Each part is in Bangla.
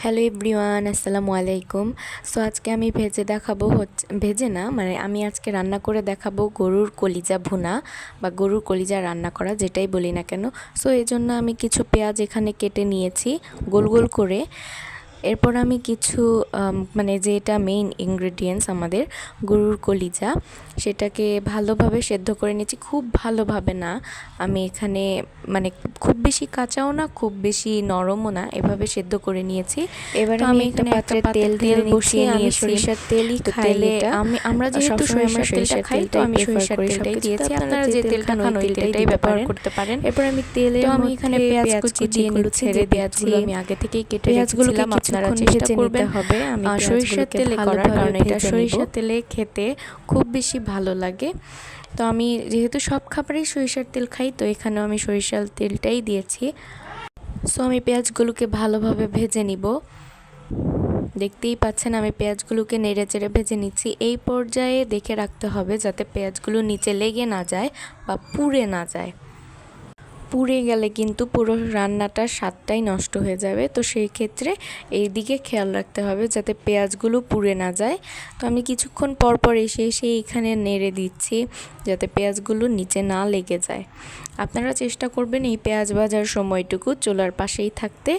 হ্যালো এভরিওয়ান, আসসালামু আলাইকুম। সো আজকে আমি ভেজে দেখাবো ভেজে না মানে আমি আজকে রান্না করে দেখাবো গরুর কলিজা ভুনা বা গরুর কলিজা রান্না করা, যেটাই বলি না কেন। সো এই জন্য আমি কিছু পেঁয়াজ এখানে কেটে নিয়েছি গোল গোল করে। এরপর আমি কিছু মানে যেটা মেইন ইনগ্রেডিয়েন্টস আমাদের গরুর কলিজা, সেটাকে ভালোভাবে সেদ্ধ করে নিয়েছি। খুব ভালোভাবে না, আমি এখানে মানে খুব বেশি কাঁচাও না খুব বেশি নরমও না, এভাবে সেদ্ধ করে নিয়েছি। এবার আমি একটা পাত্রে তেল বসিয়ে নিয়েছি। সরিষার তেলই খাই এটা। আমরা যেহেতু সরিষার তেলটা খাই, তো আমি সরিষার তেলটাই দিয়েছি। আপনারা যে তেলটা খান ওই তেলটাই ব্যবহার করতে পারেন। এরপর আমি তেলের মধ্যে এখানে পেঁয়াজ কুচি দিয়ে ছেড়ে দিয়েছি। আমি আগে থেকেই কেটে রেখেছিলাম, আপনারা চেষ্টা করবেন হবে আমি সরিষার তেলে করার, কারণ এটা সরিষার তেলে খেতে খুব বেশি ভালো লাগে। তো আমি যেহেতু সব খাবারেই সরিষার তেল খাই, তো এখানেও আমি সরিষার তেলটাই দিয়েছি। সো আমি পেঁয়াজগুলোকে ভালোভাবে ভেজে নিব। দেখতেই পাচ্ছেন আমি পেঁয়াজগুলোকে নেড়ে চেড়ে ভেজে নিচ্ছি। এই পর্যায়ে দেখে রাখতে হবে যাতে পেঁয়াজগুলো নিচে লেগে না যায় বা পুড়ে না যায়। পুড়ে গেলে কিন্তু পুরো রান্নাটার স্বাদটাই নষ্ট হয়ে যাবে। তো সেই ক্ষেত্রে এই দিকে খেয়াল রাখতে হবে যাতে পেঁয়াজগুলো পুড়ে না যায়। তো আমি কিছুক্ষণ পর পর এসে এখানে নেড়ে দিচ্ছি যাতে পেঁয়াজগুলো নিচে না লেগে যায়। আপনারা চেষ্টা করবেন এই পেঁয়াজ ভাজার সময়টুকু চুলার পাশেই থাকতে,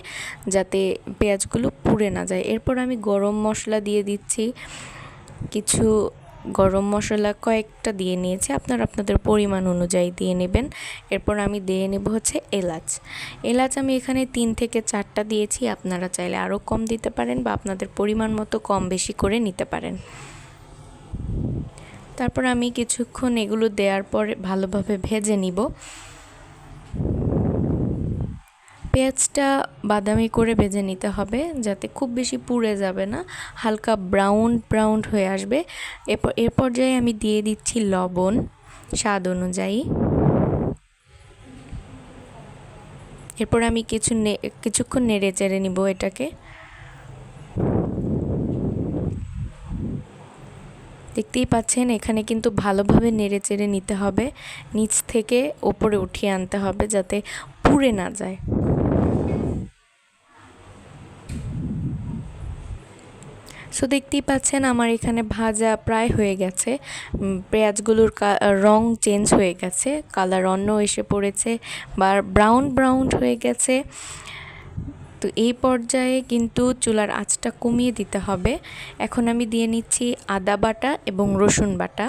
যাতে পেঁয়াজগুলো পুড়ে না যায়। এরপর আমি গরম মশলা দিয়ে দিচ্ছি। কিছু গরম মশলা কয়েকটা দিয়ে নিয়েছি, আপনারা আপনাদের পরিমাণ অনুযায়ী দিয়ে নেবেন। এরপর আমি দিয়ে নেব হচ্ছে এলাচ আমি এখানে 3 থেকে 4টা দিয়েছি। আপনারা চাইলে আরও কম দিতে পারেন বা আপনাদের পরিমাণ মতো কম বেশি করে নিতে পারেন। তারপর আমি কিছুক্ষণ এগুলো দেওয়ার পর ভালোভাবে ভেজে নিব। পেঁয়াজটা বাদামি করে ভেজে নিতে হবে, যাতে খুব বেশি পুড়ে যাবে না, হালকা ব্রাউন হয়ে আসবে। এর পর্যায়ে আমি দিয়ে দিচ্ছি লবণ স্বাদ অনুযায়ী। এরপর আমি কিছুক্ষণ নেড়ে চেড়ে নিব এটাকে। দেখতেই পাচ্ছেন এখানে কিন্তু ভালোভাবে নেড়ে চেড়ে নিতে হবে, নিচ থেকে ওপরে উঠিয়ে আনতে হবে যাতে পুড়ে না যায়। সো দেখতেই পাচ্ছেন আমার এখানে ভাজা প্রায় হয়ে গেছে। পেঁয়াজগুলোর রং চেঞ্জ হয়ে গেছে, কালার অন্য এসে পড়েছে বা ব্রাউন হয়ে গেছে। তো এই পর্যায়ে কিন্তু চুলার আঁচটা কমিয়ে দিতে হবে। এখন আমি দিয়ে নিচ্ছি আদা বাটা এবং রসুন বাটা।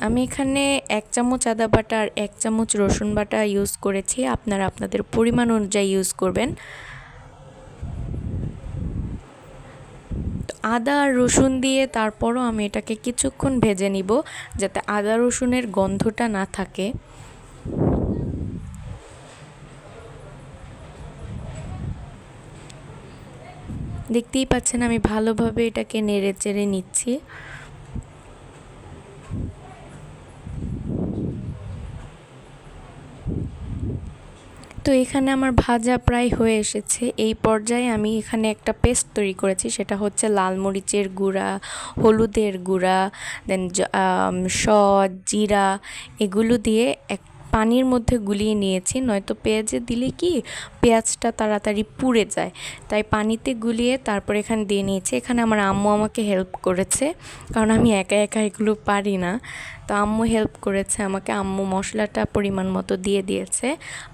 আমি এখানে 1 চামচ আদা বাটা আর 1 চামচ রসুন বাটা ইউজ করেছি, আপনারা আপনাদের পরিমাণ অনুযায়ী ইউজ করবেন। আদা আর রসুন দিয়ে তারপরও আমি এটাকে কিছুক্ষণ ভেজে নিব যাতে আদা রসুনের গন্ধটা না থাকে। দেখতেই পাচ্ছেন আমি ভালোভাবে এটাকে নেড়ে চেড়ে নিচ্ছি। তো এখানে আমার ভাজা প্রায় হয়ে এসেছে। এই পর্যায়ে আমি এখানে একটা পেস্ট তৈরি করেছি, সেটা হচ্ছে লাল মরিচের গুঁড়া, হলুদের গুঁড়া, দেন জিরা, এগুলো দিয়ে পানির মধ্যে গুলিয়ে নিয়েছি। নয়তো পেঁয়াজে দিলে কি পেঁয়াজটা তাড়াতাড়ি পুড়ে যায়, তাই পানিতে গুলিয়ে তারপর এখানে দিয়ে নিয়েছি। এখানে আমার আম্মু আমাকে হেল্প করেছে, কারণ আমি একা এগুলো পারি না। তো আম্মু হেল্প করেছে আমাকে, আম্মু মশলাটা পরিমাণ মতো দিয়ে দিয়েছে।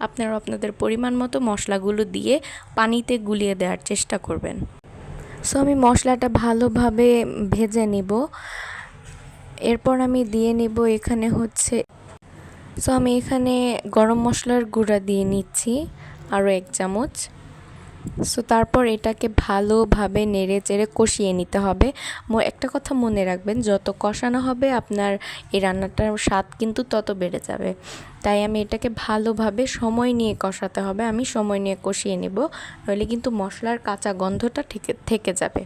আপনারা আপনাদের পরিমাণ মতো মশলাগুলো দিয়ে পানিতে গুলিয়ে দেওয়ার চেষ্টা করবেন। সো আমি মশলাটা ভালোভাবে ভেজে নিব। এরপর আমি দিয়ে নিব এখানে হচ্ছে আমি এখানে গরম মশলার গুঁড়া দিয়ে নিচ্ছি আরও 1 চামচ। সো তারপর এটাকে ভালোভাবে নেড়ে চেড়ে কষিয়ে নিতে হবে। একটা কথা মনে রাখবেন, যত কষানো হবে আপনার এই রান্নাটার স্বাদ কিন্তু তত বেড়ে যাবে। তাই আমি এটাকে ভালোভাবে সময় নিয়ে কষাতে হবে। আমি সময় নিয়ে কষিয়ে নেব, নইলে কিন্তু মশলার কাঁচা গন্ধটা থেকে যাবে।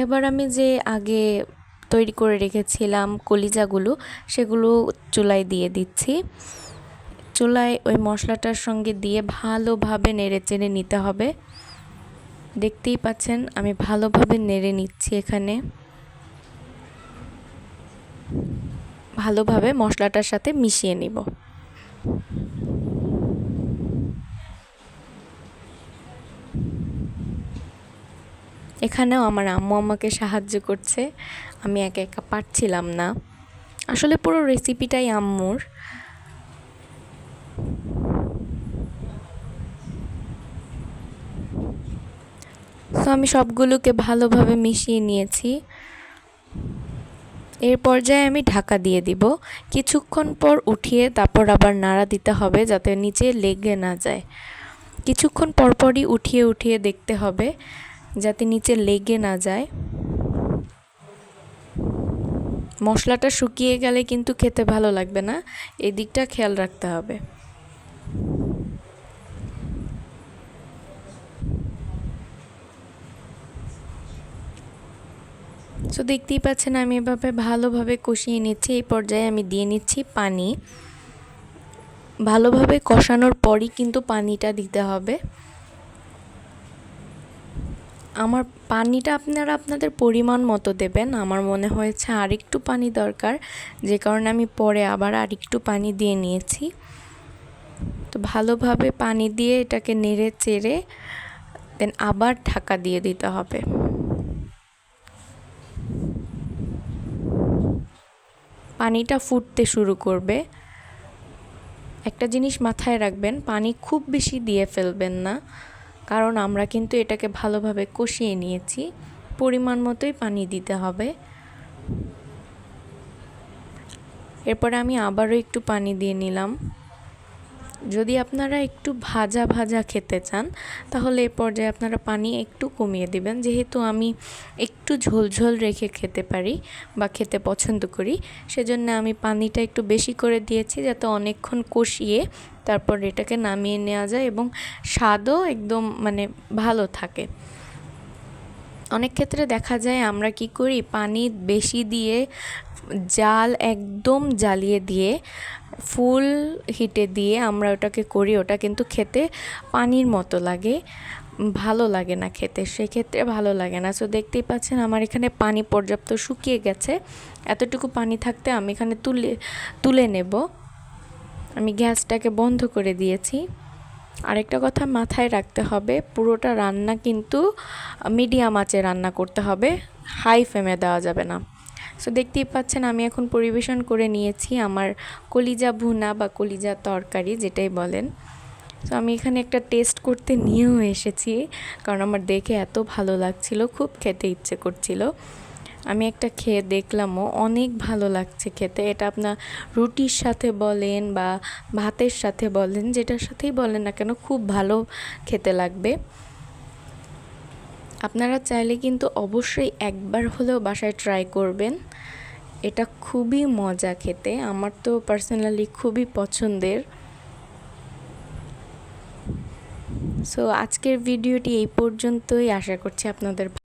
এবার আমি যে আগে তৈরি করে রেখেছিলাম কলিজাগুলো, সেগুলো চুলায় দিয়ে দিচ্ছি। চুলায় ওই মশলাটার সঙ্গে দিয়ে ভালোভাবে নেড়ে চেড়ে নিতে হবে। দেখতেই পাচ্ছেন আমি ভালোভাবে নেড়ে নিচ্ছি। এখানে ভালোভাবে মশলাটার সাথে মিশিয়ে নিব। এখানেও আমার আম্মু আমাকে সাহায্য করছে, আমি একা একা পারছিলাম না। আসলে পুরো রেসিপিটাই আম্মুর। তো আমি সবগুলোকে ভালোভাবে মিশিয়ে নিয়েছি। এর পর্যায়ে আমি ঢাকা দিয়ে দিব। কিছুক্ষণ পর উঠিয়ে তারপর আবার নাড়া দিতে হবে যাতে নিচে লেগে না যায়। কিছুক্ষণ পরপরই উঠিয়ে উঠিয়ে দেখতে হবে যাতে নিচে লেগে না যায়। মশলাটা শুকিয়ে গেলে কিন্তু খেতে ভালো লাগবে না, এই দিকটা খেয়াল রাখতে হবে। তো দেখতেই পাচ্ছেন আমি এভাবে ভালোভাবে কষিয়ে নিচ্ছি। এই পর্যায়ে আমি দিয়ে নিচ্ছি পানি। ভালোভাবে কষানোর পরই কিন্তু পানিটা দিতে হবে। আমার পানিটা আপনারা আপনাদের পরিমাণ মতো দেবেন। আমার মনে হয়েছে আরেকটু পানি দরকার, যে কারণে আমি পরে আবার আরেকটু পানি দিয়ে নিয়েছি। তো ভালোভাবে পানি দিয়ে এটাকে নেড়ে চেড়ে দেন আবার ঢাকা দিয়ে দিতে হবে। পানিটা ফুটতে শুরু করবে। একটা জিনিস মাথায় রাখবেন, পানি খুব বেশি দিয়ে ফেলবেন না, কারণ আমরা কিন্তু এটাকে ভালোভাবে কষিয়ে নিয়েছি। পরিমাণ মতোই পানি দিতে হবে। এরপরে আমি আবারও একটু পানি দিয়ে নিলাম। যদি আপনারা একটু ভাজা ভাজা খেতে চান তাহলে এ পর্যায়ে আপনারা পানি একটু কমিয়ে দিবেন। যেহেতু আমি একটু ঝোলঝোল রেখে খেতে পারি বা খেতে পছন্দ করি, সেজন্য আমি পানিটা একটু বেশি করে দিয়েছি যাতে অনেকক্ষণ কষিয়ে তারপর এটাকে নামিয়ে নেওয়া যায় এবং স্বাদও একদম ভালো থাকে। অনেক ক্ষেত্রে দেখা যায় আমরা কি করি, পানি বেশি দিয়ে জাল একদম জ্বালিয়ে দিয়ে ফুল হিটে দিয়ে আমরা ওটাকে করি, ওটা কিন্তু খেতে পানির মতো লাগে, ভালো লাগে না খেতে, সেক্ষেত্রে ভালো লাগে না। সো দেখতেই পাচ্ছেন আমার এখানে পানি পর্যাপ্ত শুকিয়ে গেছে। এতটুকু পানি থাকতে আমি এখানে তুলে নেব। আমি গ্যাসটাকে বন্ধ করে দিয়েছি। আরেকটা কথা মাথায় রাখতে হবে, পুরোটা রান্না কিন্তু মিডিয়াম আঁচে রান্না করতে হবে, হাই ফ্লেমে দেওয়া যাবে না। সো দেখতেই পাচ্ছেন আমি এখন পরিবেশন করে নিয়েছি আমার কলিজা ভুনা বা কলিজা তরকারি যেটাই বলেন। তো আমি এখানে একটা টেস্ট করতে নিয়েও এসেছি, কারণ আমার দেখে এত ভালো লাগছিল, খুব খেতে ইচ্ছে করছিল। আমি একটা খেয়ে দেখলামও, অনেক ভালো লাগছে খেতে। এটা আপনার রুটির সাথে বলেন বা ভাতের সাথে বলেন, যেটার সাথেই বলেন না কেন খুব ভালো খেতে লাগবে। আপনারা চাইলে কিন্তু অবশ্যই একবার হলেও বাসায় ট্রাই করবেন। এটা খুবই মজা খেতে, আমার তো পার্সোনালি খুবই পছন্দের। সো আজকের ভিডিওটি এই পর্যন্তই, আশা করছি আপনাদের